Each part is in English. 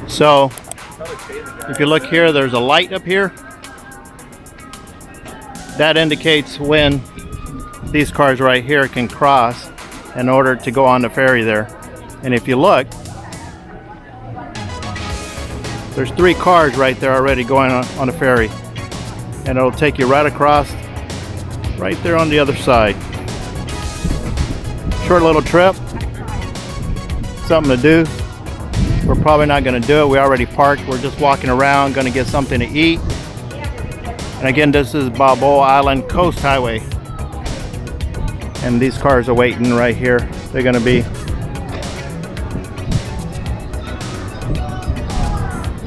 So if you look here, there's a light up here. That indicates when these cars right here can cross in order to go on the ferry there. And if you look, there's 3 cars right there already going on the ferry. And it'll take you right across, right there on the other side. Short little trip, something to do. We're probably not going to do it. We already parked. We're just walking around, going to get something to eat. And again, this is Balboa Island Coast Highway. And these cars are waiting right here. They're going to be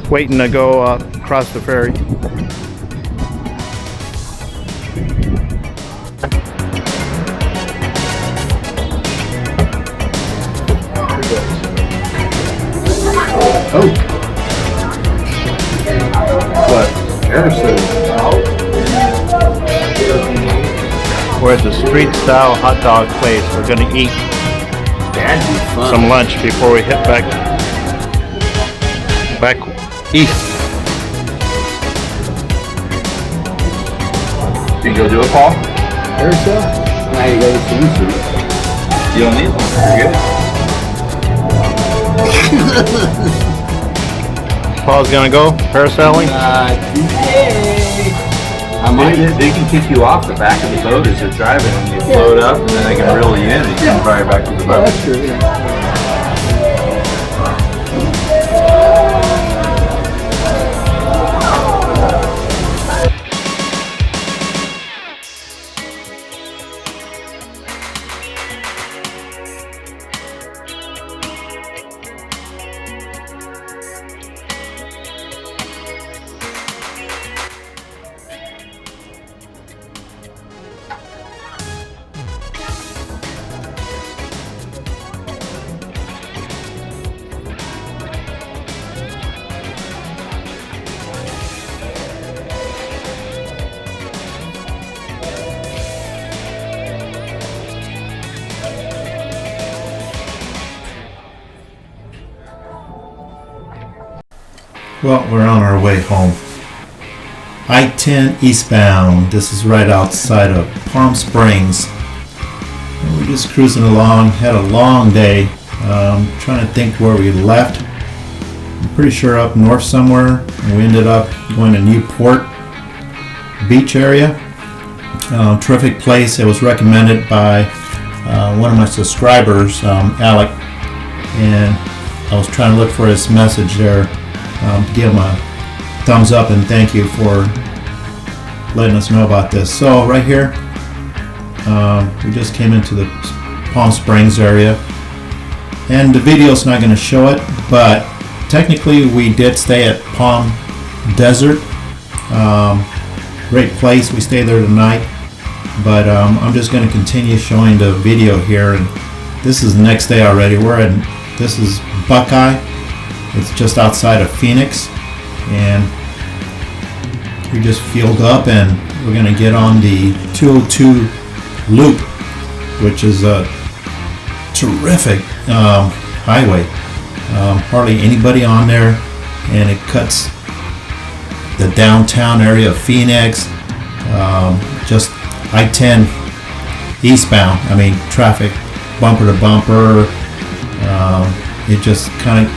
waiting to go across the ferry. Oh. What? Harrison. We're at the street style hot dog place. We're gonna eat some lunch before we hit back east. You can go do it, Paul? Harrison? Now you go to Solution. You don't need one. You're good. Paul's gonna go parasailing. They can kick you off the back of the boat as you're driving, and you float up, and then they can reel you in, and you can fly back to the boat. That's true. Well, we're on our way home. I-10 eastbound. This is right outside of Palm Springs. And we're just cruising along. Had a long day. Trying to think where we left. I'm pretty sure up north somewhere. And we ended up going to Newport Beach area. Terrific place. It was recommended by one of my subscribers, Alec. And I was trying to look for his message there. To give him a thumbs up and thank you for letting us know about this. So right here, we just came into the Palm Springs area, and the video's not going to show it, but technically we did stay at Palm Desert. Great place. We stayed there tonight, but I'm just going to continue showing the video here. And this is the next day already. This is Buckeye. It's just outside of Phoenix, and we just fueled up, and we're going to get on the 202 loop, which is a terrific highway. Hardly anybody on there, and it cuts the downtown area of Phoenix. Just I-10 eastbound. I mean, traffic bumper to bumper. It just kind of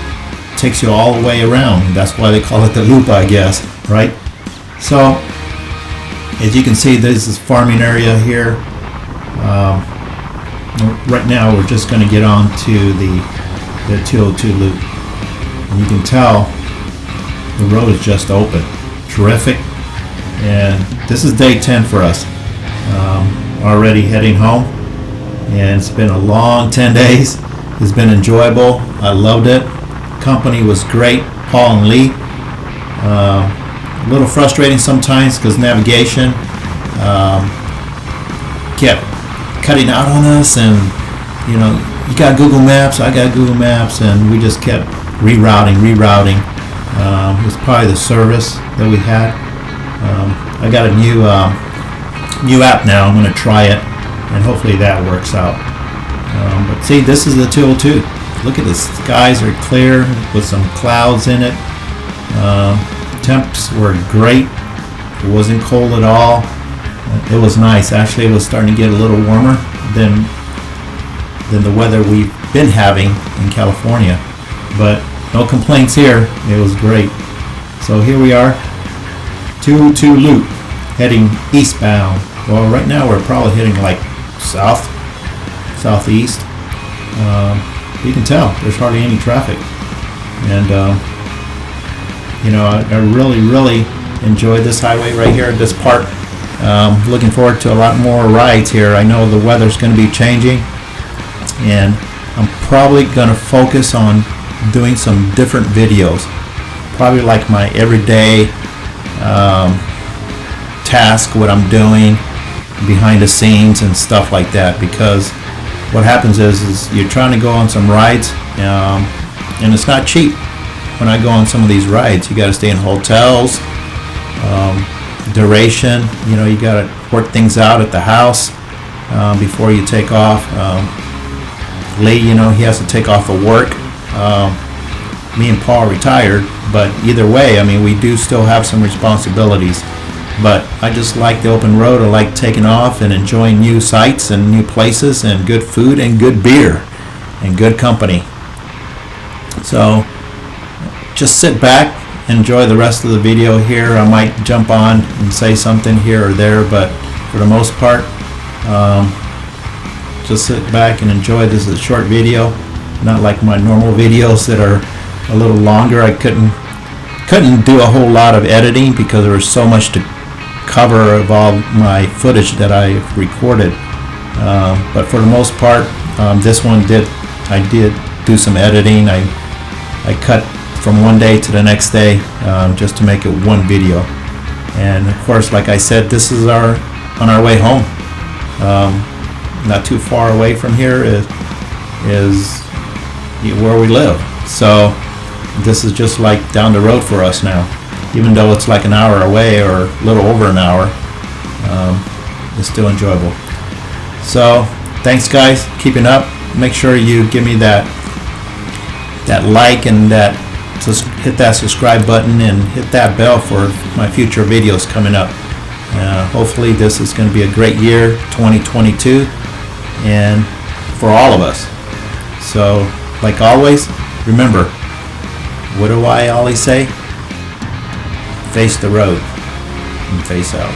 takes you all the way around. That's why they call it the loop, I guess, right? So as you can see, this is farming area here. Right now we're just going to get on to the 202 loop, and you can tell the road is just open. Terrific. And this is day 10 for us. Already heading home, and it's been a long 10 days. It's been enjoyable. I loved it. Company was great. Paul and Lee. A little frustrating sometimes because navigation kept cutting out on us, and you know, you got Google Maps, I got Google Maps, and we just kept rerouting. It's probably the service that we had. I got a new app now. I'm going to try it, and hopefully that works out. But see, this is the 202. Look at the skies are clear with some clouds in it. Temps were great. It wasn't cold at all. It was nice. Actually, it was starting to get a little warmer than the weather we've been having in California. But no complaints here. It was great. So here we are, 202 Loop, heading eastbound. Well, right now we're probably heading like southeast. You can tell there's hardly any traffic, and you know, I really enjoy this highway right here at this part. Looking forward to a lot more rides here. I know the weather's going to be changing, and I'm probably going to focus on doing some different videos, probably like my everyday task, what I'm doing behind the scenes and stuff like that, because what happens is you're trying to go on some rides, and it's not cheap. When I go on some of these rides, you got to stay in hotels, duration, you know, you got to work things out at the house before you take off. Lee, you know, he has to take off of work. Me and Paul retired, but either way, I mean, we do still have some responsibilities. But I just like the open road. I like taking off and enjoying new sights and new places and good food and good beer and good company. So just sit back, enjoy the rest of the video here. I might jump on and say something here or there, but for the most part, just sit back and enjoy. This is a short video, not like my normal videos that are a little longer. I couldn't do a whole lot of editing because there was so much to cover of all my footage that I recorded, but for the most part, this one I did do some editing. I cut from one day to the next day, just to make it one video. And of course, like I said, this is on our way home. Not too far away from here is where we live, so this is just like down the road for us now. Even though it's like an hour away or a little over an hour, it's still enjoyable. So thanks guys, keeping up. Make sure you give me that like and just hit that subscribe button and hit that bell for my future videos coming up. Hopefully this is going to be a great year, 2022, and for all of us. So like always, remember, what do I always say? Face the road and face out.